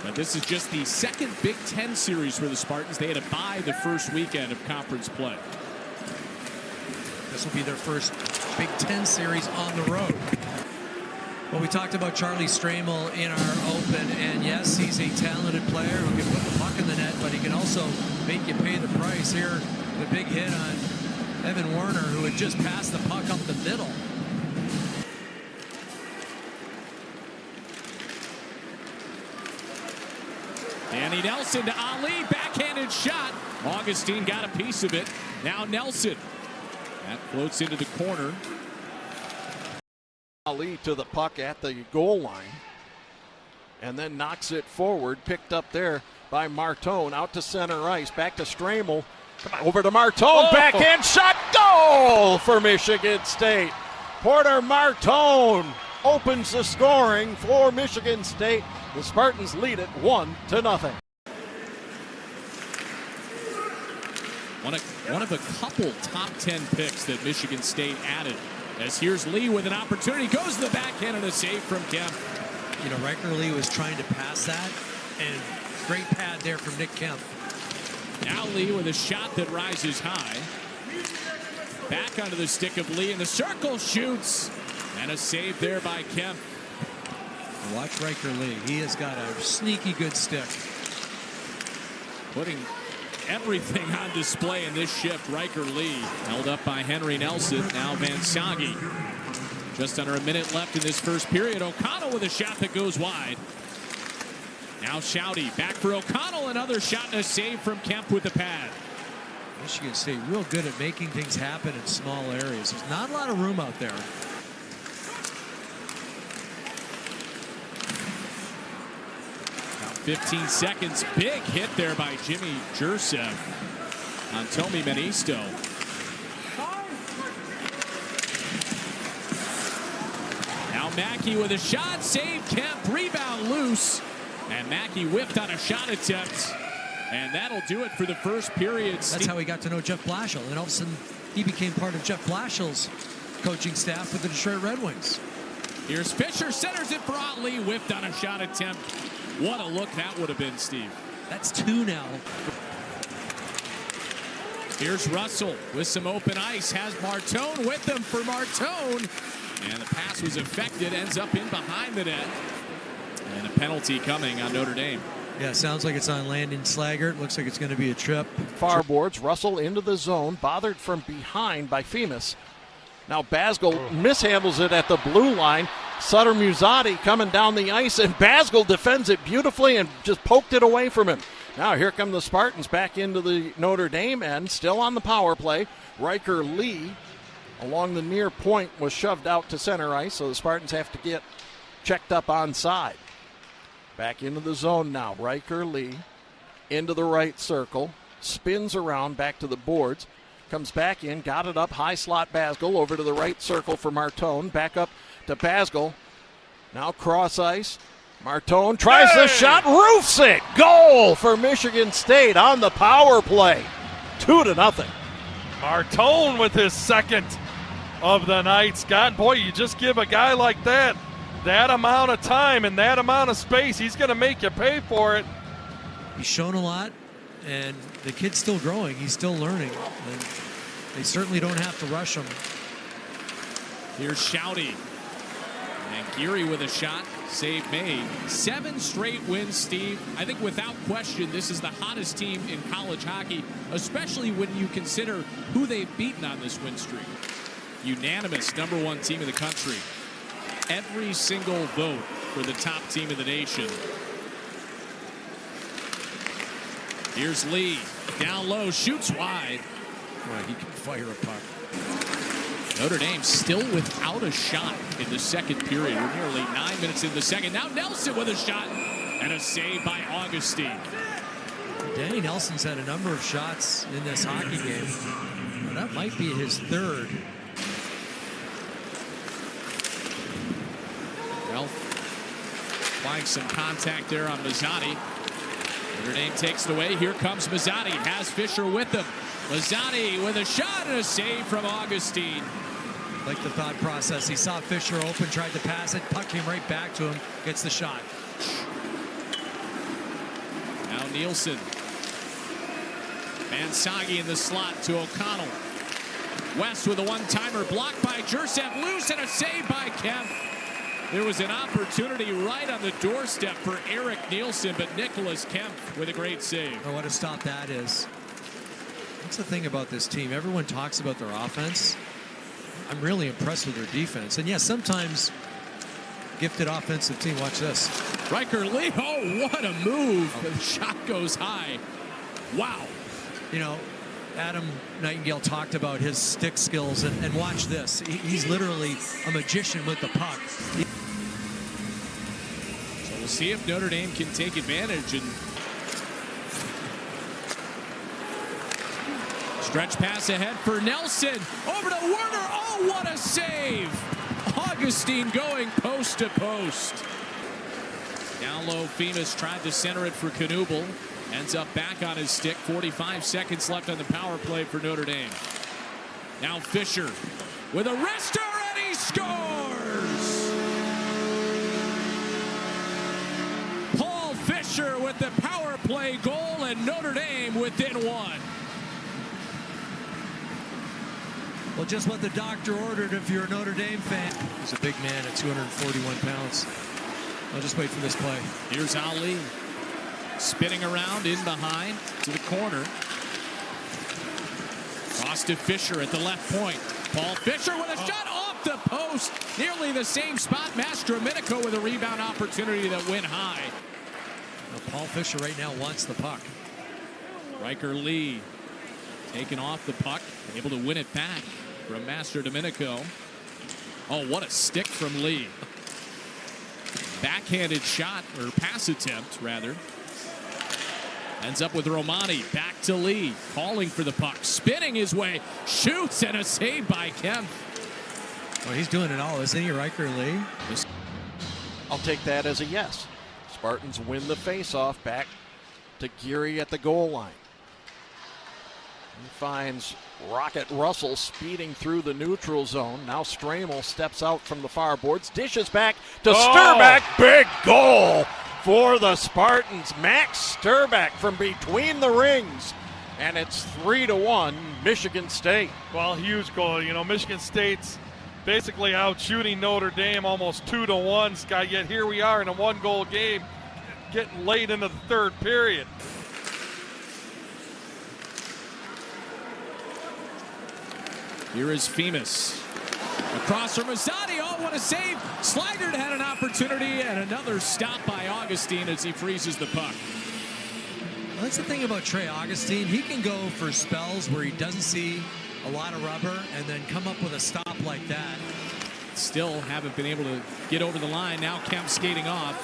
But this is just the second Big Ten series for the Spartans. They had a bye the first weekend of conference play. This will be their first Big Ten series on the road. Well, we talked about Charlie Stramel in our open, and yes, he's a talented player who can put the puck in the net, but he can also make you pay the price. Here, the big hit on Evan Werner, who had just passed the puck up the middle. Danny Nilson to Ali, backhanded shot. Augustine got a piece of it. Now Nilson. That floats into the corner. Ali to the puck at the goal line. And then knocks it forward. Picked up there by Martone. Out to center ice. Back to Stramel. Over to Martone. Backhand shot. Goal for Michigan State. Porter Martone opens the scoring for Michigan State. The Spartans lead it 1-0. One of a couple top 10 picks that Michigan State added. As here's Lee with an opportunity, goes to the backhand and a save from Kempf. You know, Ryker Lee was trying to pass that, and great pad there from Nick Kempf. Now Lee with a shot that rises high. Back onto the stick of Lee in the circle, shoots, and a save there by Kempf. Watch Ryker Lee. He has got a sneaky good stick. Putting everything on display in this shift. Ryker Lee held up by Henry Nilson. Now Van Sagi. Just under a minute left in this first period. O'Connell with a shot that goes wide. Now Shouty back for O'Connell. Another shot and a save from Kempf with the pad. Michigan State real good at making things happen in small areas. There's not a lot of room out there. About 15 seconds. Big hit there by Jimmy Jursev on Tommy Menisto. Now Mackey with a shot. Save Kempf. Rebound loose. And Mackey whiffed on a shot attempt. And that'll do it for the first period. That's how he got to know Jeff Blashill. And all of a sudden, he became part of Jeff Blashill's coaching staff with the Detroit Red Wings. Here's Fischer, centers it for Ali, whiffed on a shot attempt. What a look that would have been, Steve. That's 2 now. Here's Russell with some open ice, has Martone with him for Martone. And the pass was affected, ends up in behind the net. And a penalty coming on Notre Dame. Yeah, sounds like it's on Landon Slaggert. Looks like it's going to be a trip. Far boards, Russell into the zone, bothered from behind by Femus. Now Basgall mishandles it at the blue line. Sutter Muzzati coming down the ice, and Basgall defends it beautifully and just poked it away from him. Now here come the Spartans back into the Notre Dame end, still on the power play. Ryker Lee along the near point was shoved out to center ice, so the Spartans have to get checked up onside. Back into the zone now. Ryker Lee into the right circle. Spins around back to the boards. Comes back in. Got it up. High slot Basgall over to the right circle for Martone. Back up to Basgall. Now cross ice. Martone tries the shot. Roofs it. Goal for Michigan State on the power play. 2-0. Martone with his second of the night. Scott, boy, you just give a guy like that amount of time and that amount of space, he's going to make you pay for it. He's shown a lot, and the kid's still growing. He's still learning, and they certainly don't have to rush him. Here's Shouty. And Geary with a shot. Save made. 7 straight wins, Steve. I think without question, this is the hottest team in college hockey, especially when you consider who they've beaten on this win streak. Unanimous #1 team in the country. Every single vote for the top team in the nation. Here's Lee. Down low, shoots wide. Boy, he can fire a puck. Notre Dame still without a shot in the second period. We're nearly 9 minutes in the second. Now Nilson with a shot and a save by Augustine. Danny Nelson's had a number of shots in this hockey game. Well, that might be his 3rd. Well, applying some contact there on Muzzati. Notre Dame takes it away. Here comes Muzzati. Has Fischer with him. Muzzati with a shot and a save from Augustine. Like the thought process. He saw Fischer open, tried to pass it. Puck came right back to him. Gets the shot. Now Nilson. Mansagi in the slot to O'Connell. West with a one-timer blocked by Jursev. Loose and a save by Kempf. There was an opportunity right on the doorstep for Eric Nilson, but Nicholas Kempf with a great save. Oh, what a stop that is. That's the thing about this team. Everyone talks about their offense. I'm really impressed with their defense. And yes, sometimes gifted offensive team. Watch this. Ryker Lee, oh, what a move. The shot goes high. Wow. You know, Adam Nightingale talked about his stick skills, and watch this. He's literally a magician with the puck. So we'll see if Notre Dame can take advantage. And stretch pass ahead for Nelson. Over to Werner. Oh, what a save. Augustine going post to post. Down low, Femus tried to center it for Knuble. Ends up back on his stick. 45 seconds left on the power play for Notre Dame. Now Fischer with a wrister, and he scores! Paul Fischer with the power play goal, and Notre Dame within one. Well, just what the doctor ordered if you're a Notre Dame fan. He's a big man at 241 pounds. I'll just wait for this play. Here's Ali. Spinning around in behind to the corner. Cross to Fischer at the left point. Paul Fischer with a shot off the post. Nearly the same spot. Stramel with a rebound opportunity that went high. Well, Paul Fischer right now wants the puck. Ryker Lee taking off the puck. Able to win it back from Master Domenico. Oh, what a stick from Lee. Backhanded shot, or pass attempt, rather. Ends up with Romani. Back to Lee. Calling for the puck. Spinning his way. Shoots, and a save by Kempf. Well, he's doing it all, isn't he, Ryker Lee? I'll take that as a yes. Spartans win the faceoff. Back to Geary at the goal line. He finds Rocket Russell speeding through the neutral zone. Now Stramel steps out from the far boards. Dishes back to Strbak. Big goal for the Spartans. Max Strbak from between the rings. And it's 3-1 Michigan State. Well, huge goal. You know, Michigan State's basically out shooting Notre Dame almost 2-1, Scott. Yet here we are in a one-goal game getting late into the third period. Here is Femus. Across from Muzzati. Oh, what a save. Sliderd had an opportunity, and another stop by Augustine as he freezes the puck. Well, that's the thing about Trey Augustine. He can go for spells where he doesn't see a lot of rubber and then come up with a stop like that. Still haven't been able to get over the line. Now Kempf skating off.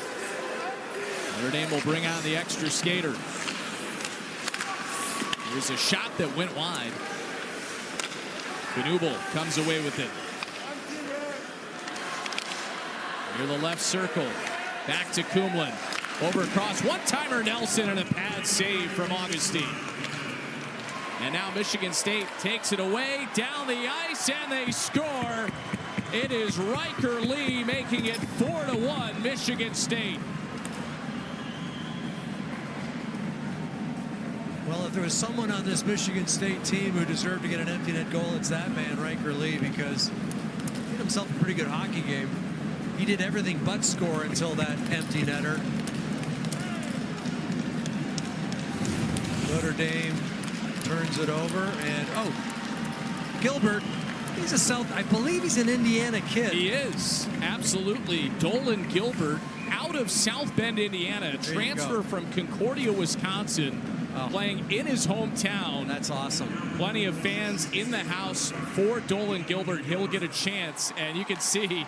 Notre Dame will bring on the extra skater. Here's a shot that went wide. Knuble comes away with it. Near the left circle. Back to Kumlin. Over across. One-timer Nelson and a pad save from Augustine. And now Michigan State takes it away. Down the ice, and they score. It is Ryker Lee making it 4-1 Michigan State. Well, if there was someone on this Michigan State team who deserved to get an empty net goal, it's that man, Ryker Lee, because he had himself a pretty good hockey game. He did everything but score until that empty netter. Notre Dame turns it over, and Gilbert, he's a South, I believe he's an Indiana kid. He is, absolutely. Dolan Gilbert out of South Bend, Indiana, transfer from Concordia, Wisconsin. Playing in his hometown. That's awesome. Plenty of fans in the house for Dolan Gilbert. He'll get a chance, and you can see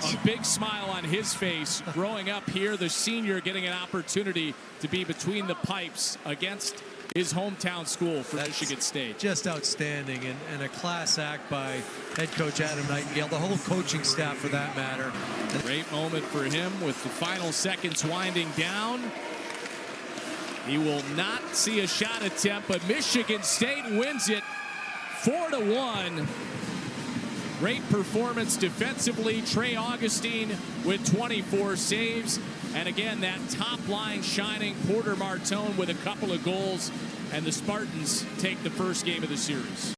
a big smile on his face. Growing up here, the senior getting an opportunity to be between the pipes against his hometown school for Michigan State. Just outstanding, and a class act by head coach Adam Nightingale, the whole coaching staff for that matter. Great moment for him with the final seconds winding down. He will not see a shot attempt, but Michigan State wins it 4-1. Great performance defensively. Trey Augustine with 24 saves. And again, that top line shining, Porter Martone with a couple of goals, and the Spartans take the first game of the series.